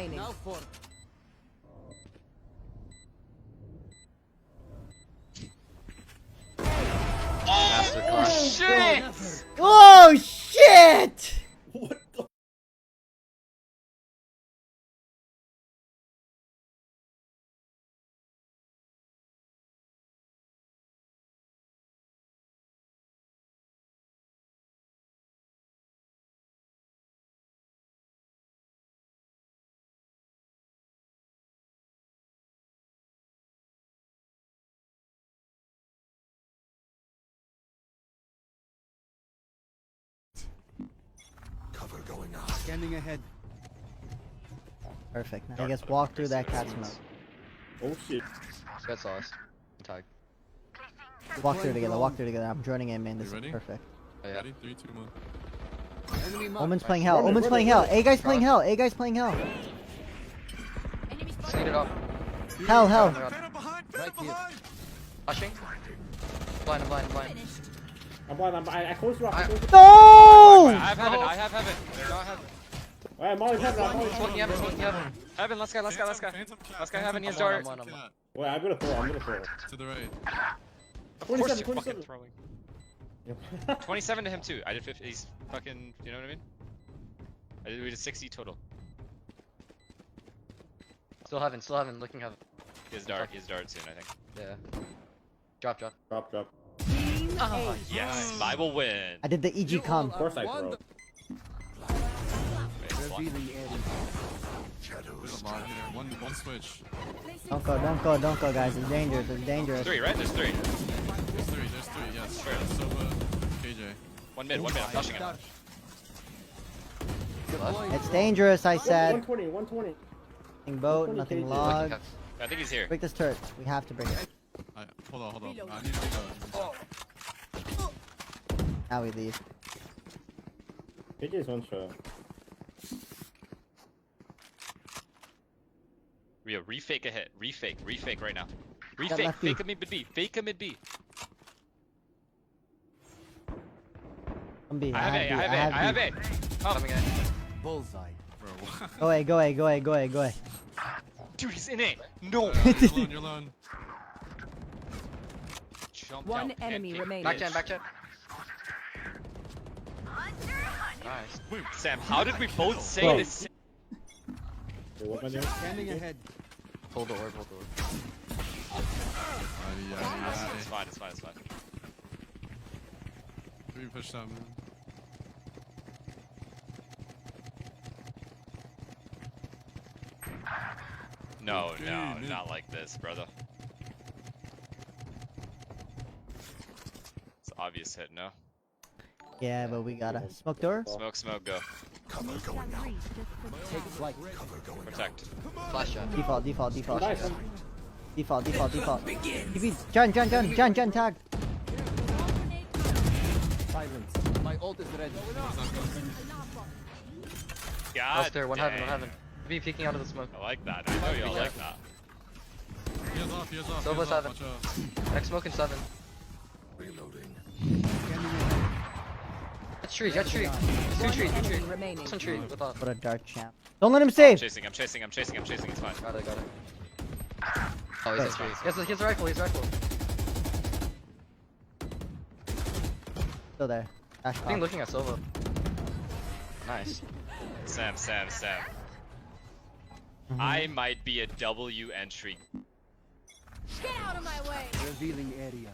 remaining. Oh shit! Oh shit! What the? Cover going on. Scanning ahead. Perfect. Now I guess walk through that cat smoke. Oh shit. That's lost. Tag. Walk through together. Walk through together. I'm joining in, man. This You is ready? perfect. Oh, yeah. Ready? 3, 2, 1. Omen's playing hell. Omen's playing hell. A guy's playing hell. A guy's playing hell. Sneak it up. Hell, hell. Flashing. Blind, I'm blind, I'm blind. I'm blind. I closed you off. I closed you off. No! I have heaven, I have heaven. They're not heaven. Alright, Molly's heaven. I'm Molly's Smoking heaven. heaven, smoking heaven. Heaven, let's go, let's go, let's go. Phantom cat, Let's go heaven, he has I'm on, dart. I'm on, I'm on. Wait, I'm gonna throw. To the right. Of course you're 27, fucking 27. throwing. 27 to him too. I did 50, he's fucking, you know what I mean? We did 60 total. Still heaven, looking heaven. He has dart soon, I think. Yeah. Drop, drop. Drop. Oh, yes, I will win. I did the EG com. Of course I throw. Wait, Revealing area. Shadows. Come on, here. One switch. Don't go, guys. It's dangerous. It's dangerous. 3, right? There's 3. There's three, yes. Sure. Sova, KJ. One mid, I'm flushing him. It's dangerous, I said. 120. Nothing boat, nothing log. I think he's here. Break this turret. We have to break it. Hold on. I need to go. Now we leave. KJ's one shot. Rio, refake a hit. Refake right now. Got Refake, left B. fake a mid B. Fake a mid B. I'm B. I have A. Coming in. Bullseye. Bro, what? Go away. Dude, he's in A. No. You're alone. Jump One out, enemy pancake. remaining. Back jet. Nice. Wait, Sam, how did we both say Bro. this? Wait, what am I doing? Scanning ahead. Hold the orb. It's fine. We push that, man. No, Okay, no, mid. not like this, brother. It's an obvious hit, no? Yeah, but we gotta smoke door. Smoke, go. Cover going out. Take flight. Cover going out. Protect. Flash shot. Default. Nice. Default. DP. John, tag. Silence. My ult is ready. God Last there, one dang. heaven. Be peeking out of the smoke. I like that. I know y'all like that. He is off. Sova's heaven. Watch out. Next smoke in 7. Reloading. Scanning ahead. That's tree. Two tree. Enemy remaining. Some tree. With us. What a dark champ. Don't let him save. I'm chasing. It's fine. Got it. Oh, he's in tree. He has a rifle. Still there. Dash I think pop. looking at Sova. Nice. Sam. I might be a W entry. Get out of my way. Revealing area.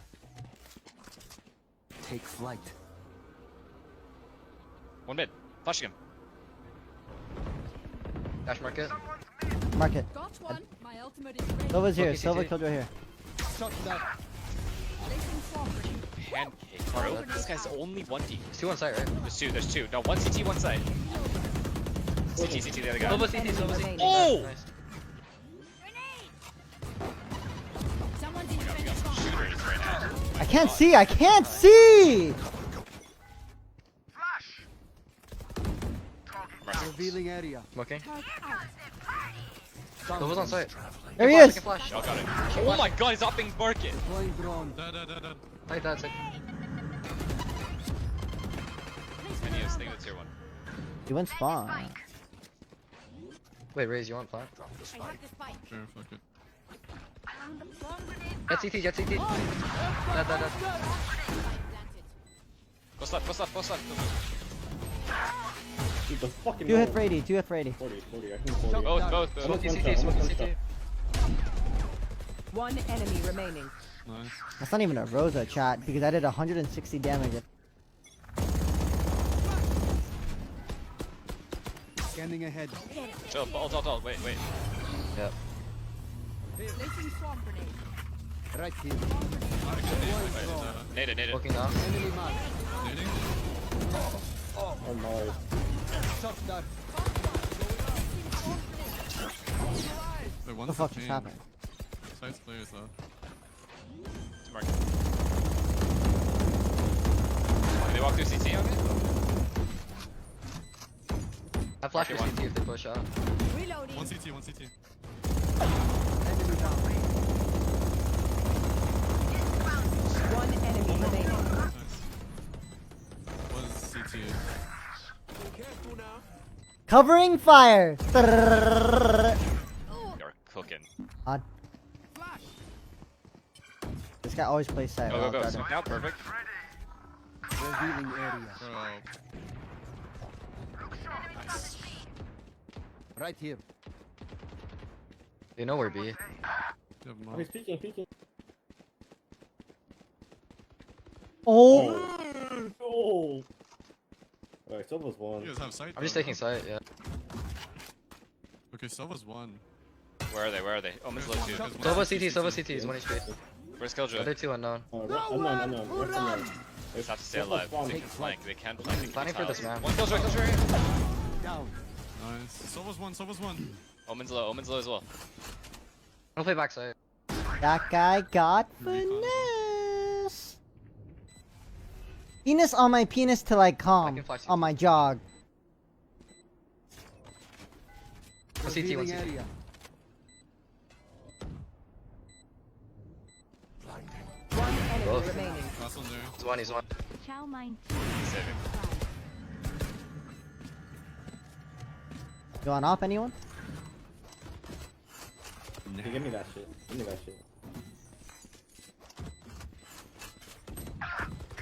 Take flight. One mid. Flushing him. Dash market. Mark it. Got one. My ultimate is ready. Silva's here. Look, Silva CT. killed right here. Shot down. Placing swarm. Pancake, bro. This guy's only 1D. There's 2 on site, right? There's two. No, one CT, one side. CT, the other guy. Sova CT. remaining. Oh! Nice. Someone's in We got some shooters right now. I can't see. Revealing area. Smoking. Sova's on site. There he Flash, is. can flash. Y'all got it. Oh my god, he's upping market. Deploying drone. Dead. Like that. And he was thinking it's tier 1. He went spawn. Wait, Raze, you want plant? Drop the I spike. have the spike. Sure, fuck it. Get CT, get CT. Dead. Spike planted. Post left, post left, post left. Dude, the fucking 2 hit no. for 80, 2 hit for 80. 40, 40. I think 40. Both. Smoky One CT, shot, smoky one CT. shot. One enemy remaining. Nice. That's not even a Rosa chat because I did 160 damage. Scanning ahead. Chill, ult. Wait. Yep. Placing swarm grenade. Right here. Nade it. Looking up. Enemy mark. Nading? Oh my. Shot dart. Wait, What one's the fuck just main. happened? Side's clear, so. To mark. Can they walk through CT on me? I flash for Okay, CT if they push out. Reloading. One CT, one CT. Enemy down. One enemy remaining. Nice. Was CT. Covering fire! You're cooking. Odd. This guy always plays side. Go. I'll Smoke now, perfect. Revealing area. Bro. Right here. You know where B. You have Oh, mom. he's peeking. Oh! Oh! Alright, Sova's one. You guys have sight. I'm just though, taking sight, yeah. Okay, Sova's one. Where are they? Omen's low too. Sova CT is 1 HP. Where's Killjoy? Other 2 unknown. Unknown. Rest unknown. They have to stay alive. They can flank. They can flank. Planning for this round. One Killjoy. Down. Nice. Sova's one. Omen's low as well. I'll play backside. That guy got finesse! Penis on my penis till I I calm. can flash On my jog. One CT, Revealing one CT. area. One enemy Both. remaining. Last one there. He's one. Chow mine. Save him. You want off anyone? Hey, give me that shit.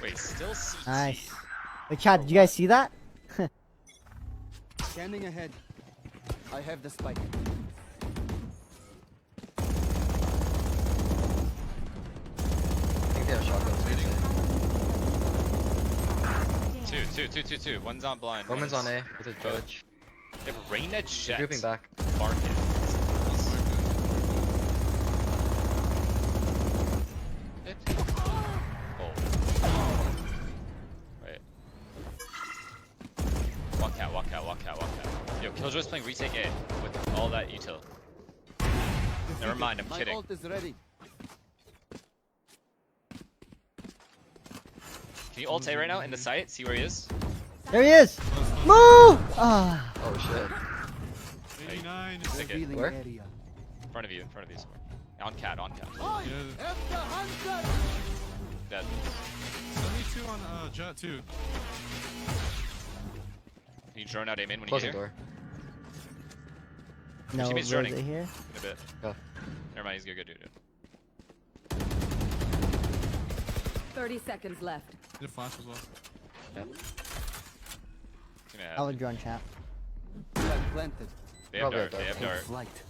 Wait, still CT. Nice. Wait, chat, did you guys see that? Scanning ahead. I have the spike. I think they have shotguns. Two. One's on blind. Woman's on A with a judge. They have Reyna Jet. Grouping back. Market. Oh. Wait. Walk out. Yo, Killjoy's playing retake A with all that util. Never mind, I'm My kidding. ult is ready. Can you ult A right now in the site? See where he is? There he is! Move! Ah. Oh shit. 89. Take it. Revealing Where? area. In front of you somewhere. On cat. Yeah. Dead. 72 on Jet too. Can you drone out aim in when you Closing get here? door. No, teammate's Rosa joining. here. In a bit. Go. Never mind, he's good, dude. 30 seconds left. You have flash as well. I would drone chat. Flag planted. They have Probably dart. a dart. Flight.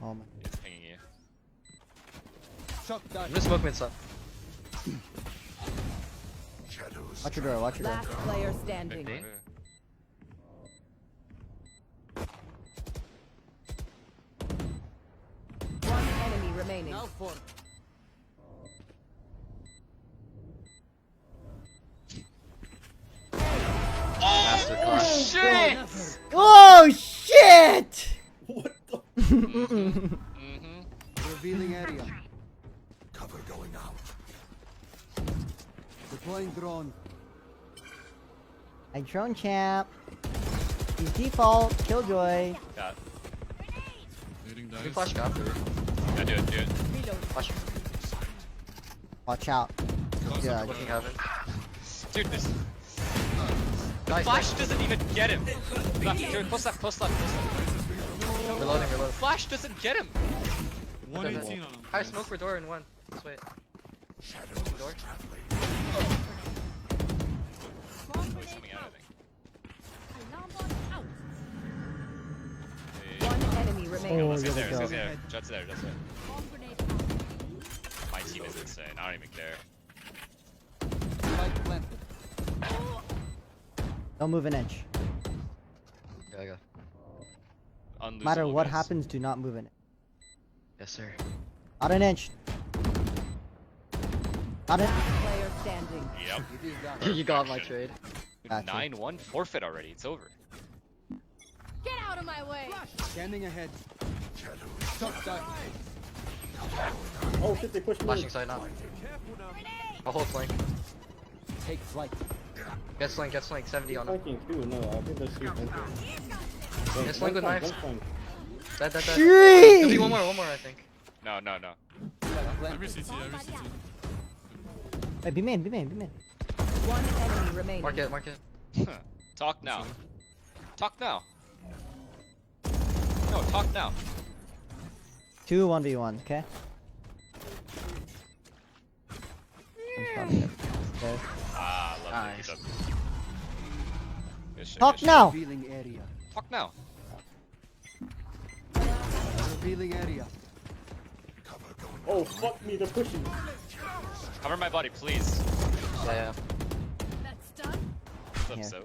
Oh my. It's pinging you. Shot dart. I'm just smoking inside. Shadows. Watch your door, watch your door. Last player standing. 50. One enemy remaining. Now for Masterclass. Shit! Oh shit! What the? Mm-hmm. revealing area. Cover going out. Deploying drone. I drone champ. He's default. Killjoy. Got. Leading Can you dice. flash after? Yeah, do it. Flash. Watch out. Close Yeah, up, Looking heaven. Dude, this Nice. flash doesn't even get him. Left, dude, post left. Reloading, reloading. Flash doesn't get him. 118 on him. High smoke for door and one. Let's wait. Door. Bomb He's grenade coming out, I out. think. Alarm bot out. Hey, One enemy let's remaining. go, Oh, let's get yeah, there, let's go. get there. Jet's there, Jet's there. Bomb grenade out. My team is insane. I don't even care. Spike planted. Don't move an inch. Yeah, I go. No Unlosable, matter what guys. happens, do not move an inch. Yes, sir. Not an inch. Not an. Player standing. Yep. It is down. You got my trade. Gotcha. 9-1 forfeit already. It's over. Get out of my way. Scanning ahead. Shot down. Oh shit, they pushed me. Flashing side now. I'll hold flank. Take flight. Get flank, 70 on him. Flanking too, no, I think there's two flanking. Get flank with knives. Dead. Three! There'll be one more, I think. No. Every CT, every CT. Hey, be main. One enemy remaining. Mark it. Talk now. Talk now. No, talk now. 2 1v1, okay? Okay. Ah, lovely. Nice. Good job. Good shit, Talk good shit. now! Revealing area. Talk now. Revealing area. Cover going Oh fuck me, they're pushing. Cover my body, please. Yeah. That's done. What's up, Here. so?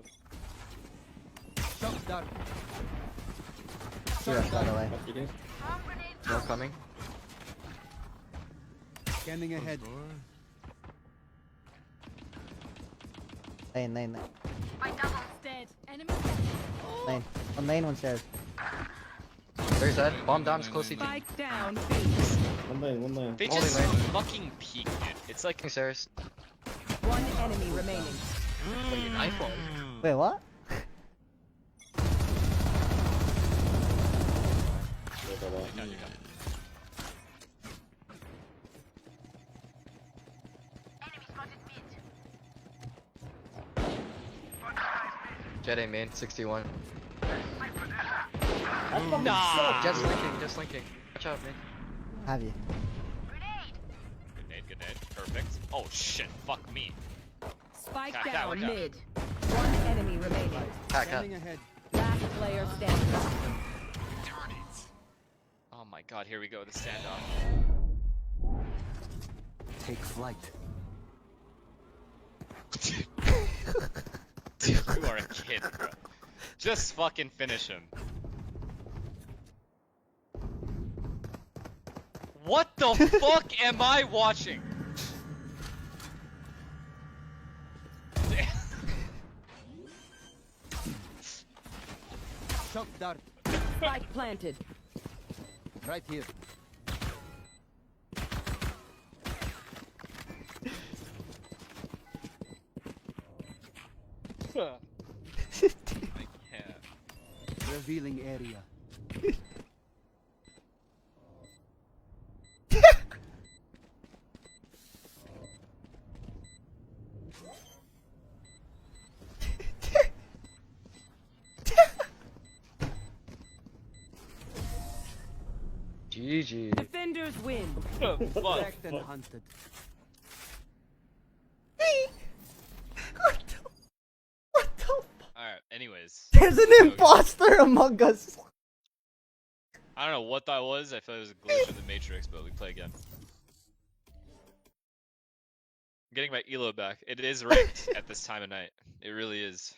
Shot down. Zero, by the way. What you doing? Bomb grenade More coming. Scanning ahead. Door. Lane. dead. Enemy dead. Lane. One lane, one stairs. There's that. Bomb down's close CT. Spike down. One lane. They Holy just lane. fucking peeked, dude. It's like Stairs. One enemy remaining. iPhone. Wait, what? No, you're done. Jet A main, 61. Nah. Jet's linking. Watch out, man. Have you? Good nade. Perfect. Oh shit. Fuck me. Spike Cat, down what cat? mid. One enemy remaining. Cat. Scanning ahead. Last player standing. Oh my god, here we go. The standoff. Take flight. Dude, you are a kid, bro. Just fucking finish him. What the fuck am I watching? Shot down. Spike planted. Right here. I can't. Revealing area. GG. Defenders win. Fuck. Tracked and hunted. Alright, anyways. There's an imposter among us! I don't know what that was. I felt it was a glitch in the Matrix, but we play again. I'm getting my elo back. It is ranked at this time of night. It really is.